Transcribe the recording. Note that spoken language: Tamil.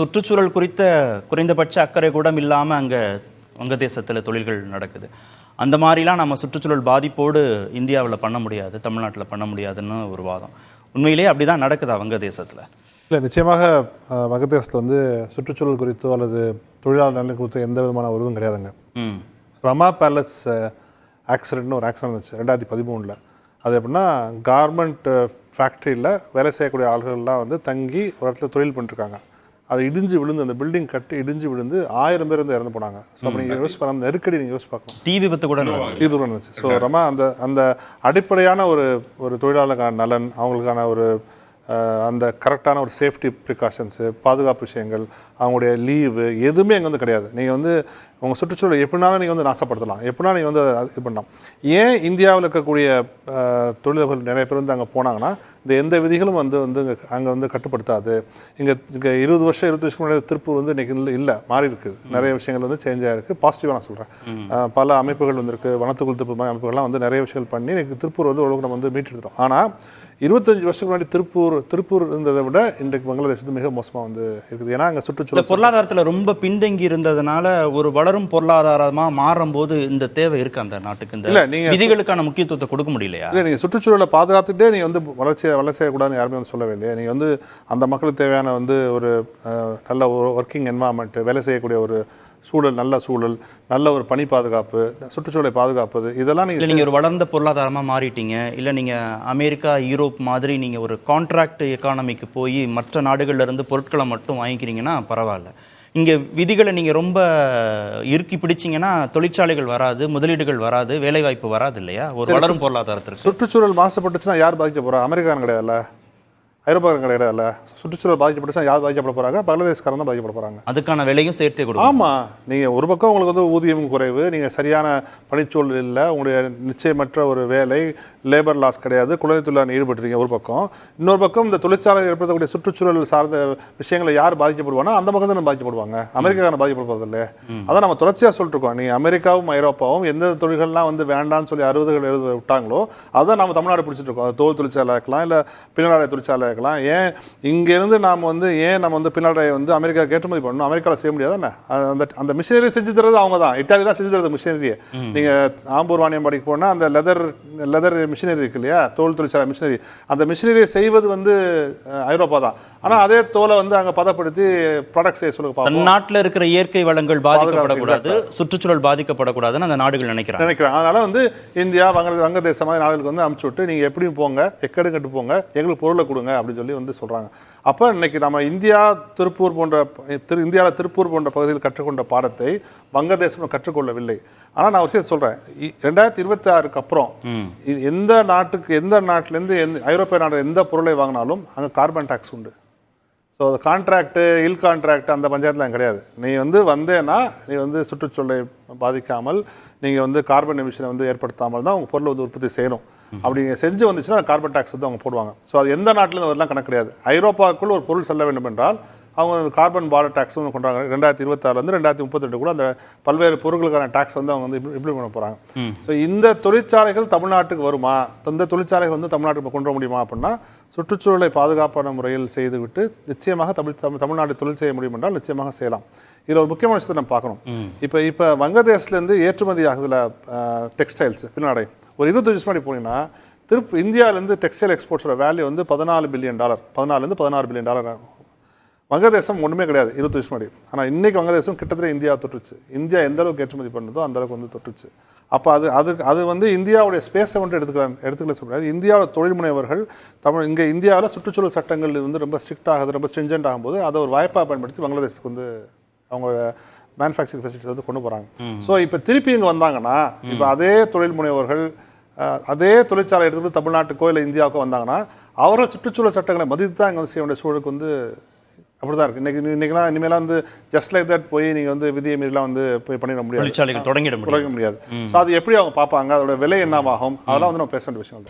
சுற்றுச்சூழல் குறித்த குறைந்தபட்ச அக்கறை கூட இல்லாமல் அங்கே வங்கதேசத்தில் தொழில்கள் நடக்குது. அந்த மாதிரிலாம் நம்ம சுற்றுச்சூழல் பாதிப்போடு இந்தியாவில் பண்ண முடியாது, தமிழ்நாட்டில் பண்ண முடியாதுன்னு ஒரு வாதம். உண்மையிலேயே அப்படி தான் நடக்குதா வங்கதேசத்தில்? இல்லை, நிச்சயமாக வங்கதேசத்தில் வந்து சுற்றுச்சூழல் குறித்தோ அல்லது தொழிலாளர் நலன் குறித்தோ எந்த விதமான ஒரு இதுவும் கிடையாதுங்க. ரமா பேலஸ் ஆக்சிடென்ட்னு ஒரு ஆக்சிடென்ட் இருந்துச்சு 2013. அது எப்படின்னா, கார்மெண்ட் ஃபேக்ட்ரியில் வேலை செய்யக்கூடிய ஆள்கள்லாம் வந்து தங்கி ஒரு இடத்துல தொழில் பண்ணிட்டுருக்காங்க. அது இடிஞ்சு விழுந்து, அந்த பில்டிங் கட்டி இடிஞ்சு விழுந்து 1000 பேர் வந்து இறந்து போனாங்க. ஸோ அப்போ நீங்கள் யோசிச்சு பாருங்க, அந்த நெருக்கடி நீங்கள் யோசிச்சு பார்க்கணும். தீ விபத்து கூட இருந்துச்சு. ஸோ ரமா அந்த அடிப்படையான ஒரு தொழிலாளருக்கான நலன், அவங்களுக்கான ஒரு அந்த கரெக்டான ஒரு சேஃப்டி ப்ரிகாஷன்ஸு, பாதுகாப்பு விஷயங்கள், அவங்களுடைய லீவு எதுவுமே அங்கே வந்து கிடையாது. நீங்கள் வந்து உங்கள் சுற்றுச்சூழல் எப்படினாலும் நீங்கள் வந்து நாசப்படுத்தலாம், எப்படினா நீங்கள் வந்து இது பண்ணலாம். ஏன் இந்தியாவில் இருக்கக்கூடிய தொழிலாளர்கள் நிறைய பேர் வந்து அங்கே போனாங்கன்னா, இந்த எந்த விதிகளும் வந்து அங்கே வந்து கட்டுப்படுத்தாது. இங்கே 20 வருஷம் முன்னாடி திருப்பூர் வந்து இன்றைக்கி இல்லை, மாறி இருக்குது. நிறைய விஷயங்கள் வந்து சேஞ்ச் ஆகிருக்கு. பாசிட்டிவாக நான் சொல்கிறேன். பல அமைப்புகள் வந்திருக்கு, வனத்துக்குள் திருப்பூர் அமைப்புகள்லாம் வந்து நிறைய விஷயங்கள் பண்ணி இன்றைக்கி திருப்பூர் வந்து உலகம் நம்ம வந்து மீட்டெடுத்துட்டோம். ஆனால் 25 வருஷத்துக்கு முன்னாடி திருப்பூர் இருந்ததை விட இன்றைக்கு பங்களாதேஷ் வந்து மிக மோசமாக வந்து இருக்குது. ஏன்னா அங்கே சுற்றுச்சூழல் பொருளாதாரத்தில் ரொம்ப பின்தங்கி இருந்ததுனால ஒரு வளரும் பொருளாதாரமாக மாறும்போது இந்த தேவை இருக்குது அந்த நாட்டுக்கு. இந்த விதிகளுக்கான முக்கியத்துவத்தை கொடுக்க முடியலையா? இல்லை, நீங்கள் சுற்றுச்சூழலை பாதுகாத்துட்டே நீங்கள் வந்து வளர்ச்சி செய்யக்கூடாதுன்னு யாருமே வந்து சொல்லவே இல்லையா? நீங்கள் வந்து அந்த மக்களுக்கு தேவையான வந்து ஒரு நல்ல ஒர்க்கிங் என்வாயன்மெண்ட், வேலை செய்யக்கூடிய ஒரு சூழல், நல்ல ஒரு பணி பாதுகாப்பு, சுற்றுச்சூழலை பாதுகாப்பது, இதெல்லாம் நீங்கள் ஒரு வளர்ந்த பொருளாதாரமாக மாறிட்டீங்க. இல்லை நீங்கள் அமெரிக்கா, யூரோப் மாதிரி நீங்கள் ஒரு கான்ட்ராக்ட் எக்கானமிக்கு போய் மற்ற நாடுகள்லேருந்து பொருட்களை மட்டும் வாங்கிக்கிறீங்கன்னா பரவாயில்ல. இங்கே விதிகளை நீங்கள் ரொம்ப இறுக்கி பிடிச்சிங்கன்னா தொழிற்சாலைகள் வராது, முதலீடுகள் வராது, வேலைவாய்ப்பு வராது இல்லையா? ஒரு வளரும் பொருளாதாரத்திற்கு சுற்றுச்சூழல் மாசுபட்டுச்சுன்னா யார் பாதிக்க போகிறா? அமெரிக்கான் கிடையாதுல்ல, ஐரோப்பாவுக்கு கிடையாதுல்ல. சுற்றுச்சூழல் பாதிக்கப்பட்டுச்சா யார் பாதிக்கப்பட போகிறாங்க? பங்களாதேஷ்காரன் தான் பாதிக்கப்பட போகிறாங்க. அதுக்கான விலையும் சேர்த்தே கொடுக்கும். ஆமாம், நீங்கள் ஒரு பக்கம் உங்களுக்கு வந்து ஊதியம் குறைவு, நீங்கள் சரியான பணிச்சூழல் இல்லை, உங்களுடைய நிச்சயமற்ற ஒரு வேலை, லேபர் லாஸ் கிடையாது, குழந்தை தொழிலாளர் ஈடுபட்டுறீங்க ஒரு பக்கம். இன்னொரு பக்கம் இந்த தொழிற்சாலை ஏற்படுத்தக்கூடிய சுற்றுச்சூழல் சார்ந்த விஷயங்களை யார் பாதிக்கப்படுவாங்கன்னா அந்த பக்கம் தான் பாதிக்கப்படுவாங்க. அமெரிக்கான பாதிக்கப்படுறது இல்லை. அதான் நம்ம தொடர்ச்சியாக சொல்லிட்டு இருக்கோம். நீங்கள் அமெரிக்காவும் ஐரோப்பாவும் எந்த தொழில்கள்லாம் வந்து வேண்டான்னு சொல்லி 60கள் 70 விட்டாங்களோ அதான் நம்ம தமிழ்நாடு பிடிச்சிட்டு இருக்கோம். தோல் தொழிற்சாலை இருக்கலாம், இல்லை பின்னலாடை தொழிற்சாலை இருக்கலாம். ஏன் இங்கேருந்து நாம் வந்து நம்ம வந்து பின்னலாடையை வந்து அமெரிக்காவுக்கு ஏற்றுமதி பண்ணணும்? அமெரிக்காவில் செய்ய முடியாது தானே? அந்த மிஷினரி செஞ்சு தர்றது அவங்க தான், இட்டாலி தான் செஞ்சு தர்றது மிஷினரியை. நீங்கள் ஆம்பூர் வாணியம்பாடிக்கு போனால் அந்த லெதர் மிஷினரி இருக்கு இல்லையா, தோல் தொழிற்சாலை மிஷினரி, அந்த மிஷினரியை செய்வது வந்து ஐரோப்பா தான். ஆனால் அதே தோலை வந்து அங்கே பதப்படுத்தி ப்ராடக்ட் செய்ய சொல்லுங்க. நாட்டில் இருக்கிற இயற்கை வளங்கள் பாதிக்கப்படக்கூடாது, சுற்றுச்சூழல் பாதிக்கப்படக்கூடாதுன்னு அந்த நாடுகள் நினைக்கிறேன். அதனால வந்து இந்தியா, வங்கதேசம் மாதிரி நாடுகளுக்கு வந்து அனுப்பிச்சு விட்டு நீங்கள் எப்படியும் போங்க, எக்கடு கட்டு போங்க, எங்களுக்கு பொருளை கொடுங்க அப்படின்னு சொல்லி வந்து சொல்கிறாங்க. அப்போ இன்னைக்கு நம்ம இந்தியாவில் திருப்பூர் போன்ற பகுதியில் கற்றுக்கொண்ட பாடத்தை வங்கதேசம் கற்றுக்கொள்ளவில்லை. ஆனால் நான் ஒரு விஷயம் சொல்கிறேன், 2026க்கு அப்புறம் எந்த நாட்டிலேருந்து ஐரோப்பிய நாடு எந்த பொருளை வாங்கினாலும் அங்கே கார்பன் டேக்ஸ் உண்டு. ஸோ அது கான்ட்ராக்டு, கான்ட்ராக்ட் அந்த பஞ்சாயத்துலாம் கிடையாது. நீ வந்து வந்தேன்னா நீ வந்து சுற்றுச்சூழலை பாதிக்காமல், நீங்கள் வந்து கார்பன் எமிஷனை வந்து ஏற்படுத்தாமல் தான் உங்கள் பொருளை வந்து உற்பத்தி செய்யணும். அப்படி செஞ்சு வந்துச்சுன்னா கார்பன் டேக்ஸ் வந்து அவங்க போடுவாங்க. ஸோ அது எந்த நாட்டிலேருந்து வரலாம் கணக்கு கிடையாது. ஐரோப்பாவுக்குள்ள ஒரு பொருள் செல்ல வேண்டும் என்றால் அவங்க கார்பன் பார்டர் டேக்ஸ் வந்து கொண்டாங்க. 2026 2032 கூட அந்த பல்வேறு பொருட்களுக்கான டேக்ஸ் வந்து அவங்க வந்து இம்ப்ளிமெண்ட் பண்ண போகிறாங்க. ஸோ இந்த தொழிற்சாலைகள் தமிழ்நாட்டுக்கு வருமா? இந்த தொழிற்சாலைகள் வந்து தமிழ்நாட்டுக்கு கொண்டு வர முடியுமா அப்படின்னா, சுற்றுச்சூழலை பாதுகாப்பான முறையில் செய்துவிட்டு நிச்சயமாக தமிழ்நாடு தொழில் செய்ய முடியும் என்றால் நிச்சயமாக செய்யலாம். இதில் ஒரு முக்கியமான விஷயத்தை நம்ம பார்க்கணும். இப்போ வங்கதேசத்துலேருந்து ஏற்றுமதி ஆகுதுல டெக்ஸ்டைல்ஸ், பின்னாடை, ஒரு 25 வருஷம் முன்னாடி போனீங்கன்னா இந்தியாவிலேருந்து டெக்ஸ்டைல் எக்ஸ்போர்ட்ஸோட வேல்யூ வந்து $14 பில்லியன், 14 to $16 பில்லியன். வங்கதேசம் ஒன்றுமே கிடையாது 20 வருஷம் முன்னாடி. ஆனால் இன்றைக்கி வங்கதேசம் கிட்டத்தட்ட இந்தியா தொட்டுச்சு. இந்தியா எந்த அளவுக்கு ஏற்றுமதி பண்ணுறதோ அந்த அளவுக்கு வந்து தொட்டுச்சு. அப்போ அது வந்து இந்தியாவுடைய ஸ்பேஸை வந்து எடுத்துக்கல சொல்ல முடியாது. இந்தியாவில் தொழில் முனைவர்கள் இங்கே இந்தியாவில் சுற்றுச்சூழல் சட்டங்கள் வந்து ரொம்ப ஸ்ட்ரிக்ட் ஆகுது, ரொம்ப ஸ்ட்ரிஞ்சன்ட் ஆகும்போது அதை ஒரு வாய்ப்பாக பயன்படுத்தி வங்களாதேஷுக்கு வந்து அவங்க மேனுஃபேக்சரிங் ஃபெசிலிட்டிஸ் வந்து கொண்டு போகிறாங்க. ஸோ இப்போ திருப்பி இங்கே வந்தாங்கன்னா, இப்போ அதே தொழில் முனைவர்கள் அதே தொழிற்சாலை எடுத்துகிட்டு தமிழ்நாட்டுக்கோ இல்லை இந்தியாவுக்கோ வந்தாங்கன்னா அவர்கள் சுற்றுச்சூழல் சட்டங்களை மதித்து தான் இங்கே வந்து செய்ய வேண்டிய சூழலுக்கு வந்து அப்படி தான் இருக்குது. இன்றைக்கெல்லாம் இனிமேலாம் வந்து ஜஸ்ட் லைக் தட் போய் நீங்கள் வந்து விதியை மீறிலாம் வந்து போய் பண்ணிட முடியாது, தொழிற்சாலைகள் தொடங்க முடியாது. ஸோ அது எப்படி அவங்க பார்ப்பாங்க, அதோட விலை என்னவாகும், அதெல்லாம் வந்து நம்ம பேச வேண்டிய விஷயம்.